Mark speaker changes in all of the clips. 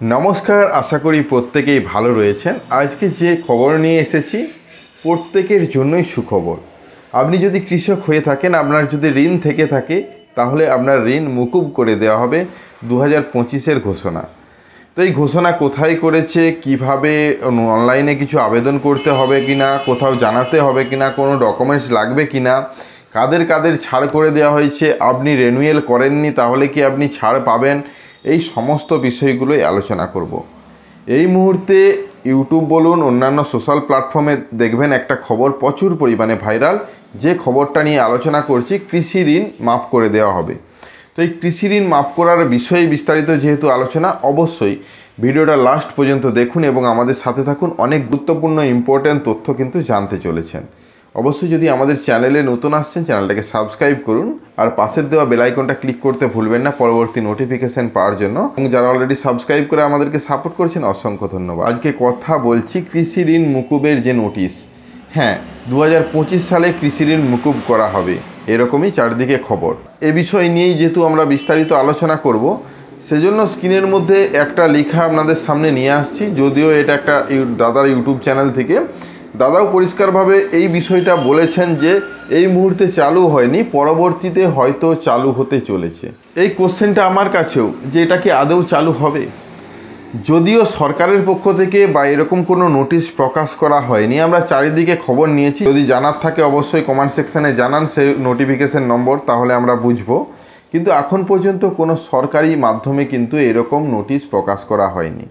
Speaker 1: নমস্কার, আশা করি প্রত্যেকেই ভালো রয়েছেন। আজকে যে খবর নিয়ে এসেছি প্রত্যেকের জন্যই সুখবর। আপনি যদি কৃষক হয়ে থাকেন, আপনার যদি ঋণ থেকে থাকে, তাহলে আপনার ঋণ মুকুব করে দেওয়া হবে 2025-এর ঘোষণা। তো এই ঘোষণা কোথায় করেছে, কিভাবে, অনলাইনে কিছু আবেদন করতে হবে কি না, কোথাও জানাতে হবে কি না, কোনো ডকুমেন্টস লাগবে কি না, কাদের কাদের ছাড় করে দেওয়া হয়েছে, আপনি রিনিউয়াল করেননি তাহলে কি আপনি ছাড় পাবেন, এই সমস্ত বিষয়গুলোই আলোচনা করব। এই মুহূর্তে ইউটিউব বলুন, অন্যান্য সোশ্যাল প্ল্যাটফর্মে দেখবেন একটা খবর প্রচুর পরিমাণে ভাইরাল। যে খবরটা নিয়ে আলোচনা করছি, কৃষি ঋণ মাফ করে দেওয়া হবে। তো এই কৃষি ঋণ মাফ করার বিষয়ে বিস্তারিত যেহেতু আলোচনা, অবশ্যই ভিডিওটা লাস্ট পর্যন্ত দেখুন এবং আমাদের সাথে থাকুন। অনেক গুরুত্বপূর্ণ ইম্পর্ট্যান্ট তথ্য কিন্তু জানতে চলেছেন। অবশ্যই যদি আমাদের চ্যানেলে নতুন আসছেন, চ্যানেলটাকে সাবস্ক্রাইব করুন আর পাশের দেওয়া বেল আইকনটা ক্লিক করতে ভুলবেন না পরবর্তী নোটিফিকেশান পাওয়ার জন্য। এবং যারা অলরেডি সাবস্ক্রাইব করে আমাদেরকে সাপোর্ট করছেন, অসংখ্য ধন্যবাদ। আজকে কথা বলছি কৃষি ঋণ মুকুবের যে নোটিশ। হ্যাঁ, 2025 সালে কৃষি ঋণ মুকুব করা হবে, এরকমই চারদিকে খবর। এ বিষয় নিয়েই যেহেতু আমরা বিস্তারিত আলোচনা করব, সেজন্য স্ক্রিনের মধ্যে একটা লেখা আপনাদের সামনে নিয়ে আসছি। যদিও এটা একটা দাদার ইউটিউব চ্যানেল থেকে, দাদাও পরিষ্কারভাবে এই বিষয়টা বলেছেন যে এই মুহূর্তে চালু হয়নি, পরবর্তীতে হয়তো চালু হতে চলেছে। এই কোশ্চেনটা আমার কাছেও, যে এটা কি আদৌ চালু হবে। যদিও সরকারের পক্ষ থেকে বা এরকম কোনো নোটিশ প্রকাশ করা হয়নি, আমরা চারিদিকে খবর নিয়েছি। যদি জানার থাকে অবশ্যই কমেন্ট সেকশানে জানান সেই নোটিফিকেশান নম্বর, তাহলে আমরা বুঝবো। কিন্তু এখন পর্যন্ত কোনো সরকারি মাধ্যমে কিন্তু এরকম নোটিশ প্রকাশ করা হয়নি।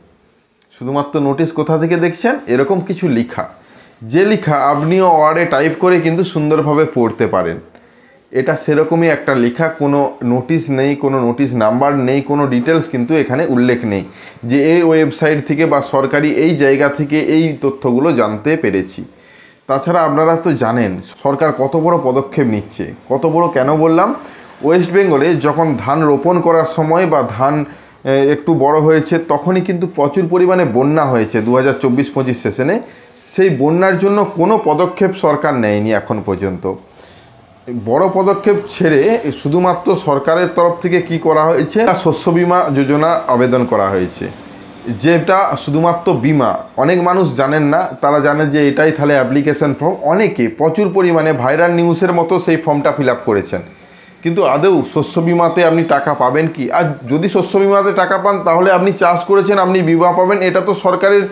Speaker 1: শুধুমাত্র নোটিশ কোথা থেকে দেখছেন, এরকম কিছু লেখা, যে লেখা আপনিও ওয়ার্ডে টাইপ করে কিন্তু সুন্দরভাবে পড়তে পারেন। এটা সেরকমই একটা লেখা, কোনো নোটিশ নেই, কোনো নোটিশ নাম্বার নেই, কোনো ডিটেলস কিন্তু এখানে উল্লেখ নেই যে এই ওয়েবসাইট থেকে বা সরকারি এই জায়গা থেকে এই তথ্যগুলো জানতে পেরেছি। তাছাড়া আপনারা তো জানেন সরকার কত বড় পদক্ষেপ নিচ্ছে। কত বড় কেন বললাম, ওয়েস্ট বেঙ্গলে যখন ধান রোপণ করার সময় বা ধান একটু বড় হয়েছে, তখনই কিন্তু প্রচুর পরিমাণে বন্যা হয়েছে 2024-25 সেশনে। সেই বন্যার জন্য কোনো পদক্ষেপ সরকার নেয়নি এখন পর্যন্ত। বড় পদক্ষেপ ছেড়ে শুধুমাত্র সরকারের তরফ থেকে কি করা হয়েছে, শস্য বিমা যোজনা আবেদন করা হয়েছে, যেটা শুধুমাত্র বিমা। অনেক মানুষ জানেন না, তারা জানে যে এটাই তাহলে অ্যাপ্লিকেশন ফর্ম। অনেকে প্রচুর পরিমাণে ভাইরাল নিউজের মতো সেই ফর্মটা ফিল আপ করেছেন, কিন্তু আদৌ শস্য বিমাতে আপনি টাকা পাবেন কি? আর যদি শস্য বিমাতে টাকা পান, তাহলে আপনি চাষ করেছেন, আপনি বিমা পাবেন। এটা তো সরকারের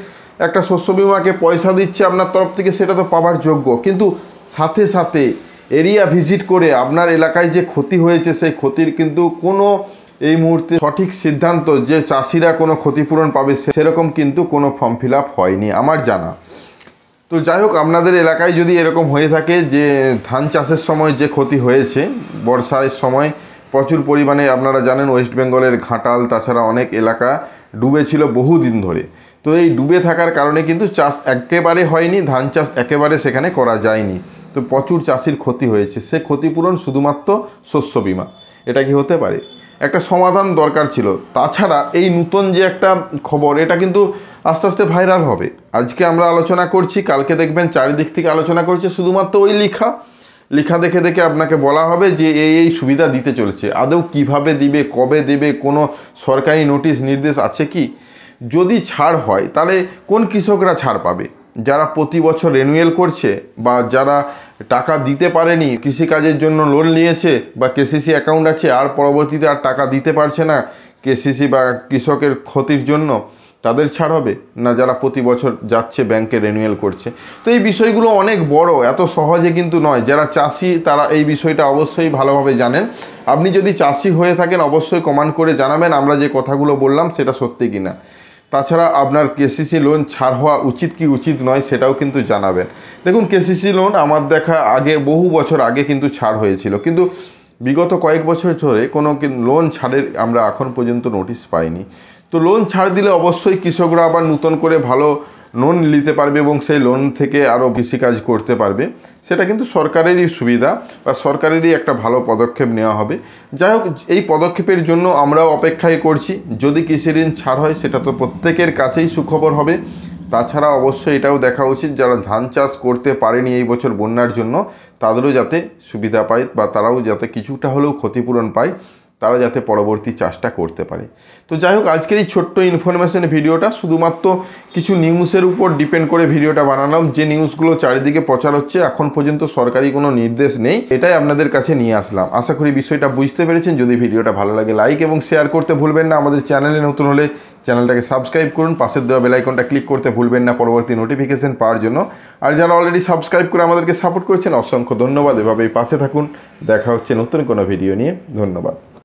Speaker 1: একটা শস্য বিমাকে পয়সা দিচ্ছে আপনার তরফ থেকে, সেটা তো পাওয়ার যোগ্য। কিন্তু সাথে সাথে এরিয়া ভিজিট করে আপনার এলাকায় যে ক্ষতি হয়েছে, সেই ক্ষতির কিন্তু কোনো এই মুহূর্তে সঠিক সিদ্ধান্ত যে চাষিরা কোনো ক্ষতিপূরণ পাবে সেরকম কিন্তু কোনো ফর্ম ফিল আপ হয়নি আমার জানা। তো যাই হোক, আপনাদের এলাকায় যদি এরকম হয়ে থাকে যে ধান চাষের সময় যে ক্ষতি হয়েছে, বর্ষার সময় প্রচুর পরিমাণে, আপনারা জানেন ওয়েস্ট বেঙ্গলের ঘাটাল তাছাড়া অনেক এলাকা ডুবে ছিল বহুদিন ধরে। তো এই ডুবে থাকার কারণে কিন্তু চাষ একেবারে হয়নি, ধান চাষ একেবারে সেখানে করা যায়নি। তো প্রচুর চাষির ক্ষতি হয়েছে, সে ক্ষতিপূরণ শুধুমাত্র শস্য বিমা। এটা কি হতে পারে? একটা সমাধান দরকার ছিল। তাছাড়া এই নতুন যে একটা খবর, এটা কিন্তু আস্তে আস্তে ভাইরাল হবে। আজকে আমরা আলোচনা করছি, কালকে দেখবেন চারিদিক থেকে আলোচনা করছে। শুধুমাত্র ওই লেখা দেখে দেখে আপনাকে বলা হবে যে এই সুবিধা দিতে চলেছে। আদৌ কিভাবে দিবে, কবে দেবে, কোনো সরকারি নোটিশ নির্দেশ আছে কি? যদি ছাড় হয়, তাহলে কোন কৃষকরা ছাড় পাবে? যারা প্রতি বছর রিনিউয়াল করছে, বা যারা টাকা দিতে পারেনি, কৃষিকাজের জন্য লোন নিয়েছে বা কেসিসি অ্যাকাউন্ট আছে, আর পরবর্তীতে আর টাকা দিতে পারছে না কেসিসি বা কৃষকের ক্ষতির জন্য, তাদের ছাড় হবে না যারা প্রতি বছর যাচ্ছে ব্যাংকে রিনিউয়াল করছে? তো এই বিষয়গুলো অনেক বড়, এত সহজে কিন্তু নয়। যারা চাষি তারা এই বিষয়টা অবশ্যই ভালোভাবে জানেন। আপনি যদি চাষি হয়ে থাকেন, অবশ্যই কমেন্ট করে জানাবেন আমরা যে কথাগুলো বললাম সেটা সত্যি কিনা। তাছাড়া আপনার কেসিসি লোন ছাড় হওয়া উচিত কি উচিত নয় সেটাও কিন্তু জানাবেন। দেখুন, কেসিসি লোন আমার দেখা আগে, বহু বছর আগে কিন্তু ছাড় হয়েছিল, কিন্তু বিগত কয়েক বছর ধরে কোনো লোন ছাড়ের আমরা এখন পর্যন্ত নোটিশ পাইনি। তো লোন ছাড় দিলে অবশ্যই কৃষকরা আবার নতুন করে ভালো লোন নিতে পারবে এবং সেই লোন থেকে আরও কৃষিকাজ করতে পারবে। সেটা কিন্তু সরকারেরই সুবিধা বা সরকারেরই একটা ভালো পদক্ষেপ নেওয়া হবে। যাই হোক, এই পদক্ষেপের জন্য আমরাও অপেক্ষাই করছি। যদি কৃষি ঋণ ছাড় হয়, সেটা তো প্রত্যেকের কাছেই সুখবর হবে। তাছাড়া অবশ্যই এটাও দেখা উচিত যারা ধান চাষ করতে পারেনি এই বছর বন্যার জন্য, তাদেরও যাতে সুবিধা পায় বা তারাও যাতে কিছুটা হলেও ক্ষতিপূরণ পায়। তারা যাতে পরবর্তী চাষটা করতে পারে। তো যাই হোক, আজকের এই ছোট্ট ইনফরমেশন ভিডিওটা শুধুমাত্র কিছু নিউজের উপর ডিপেন্ড করে ভিডিওটা বানালাম। যে নিউজগুলো চারিদিকে প্রচার হচ্ছে, এখন পর্যন্ত সরকারি কোনো নির্দেশ নেই, এটাই আপনাদের কাছে নিয়ে আসলাম। আশা করি বিষয়টা বুঝতে পেরেছেন। যদি ভিডিওটা ভালো লাগে লাইক এবং শেয়ার করতে ভুলবেন না। আমাদের চ্যানেলে নতুন হলে চ্যানেলটাকে সাবস্ক্রাইব করুন, পাশের দেওয়া বেল আইকনটা ক্লিক করতে ভুলবেন না পরবর্তী নোটিফিকেশন পাওয়ার জন্য। আর যারা অলরেডি সাবস্ক্রাইব করে আমাদেরকে সাপোর্ট করেছেন, অসংখ্য ধন্যবাদ। এভাবেই পাশে থাকুন। দেখা হচ্ছে নতুন কোনো ভিডিও নিয়ে। ধন্যবাদ।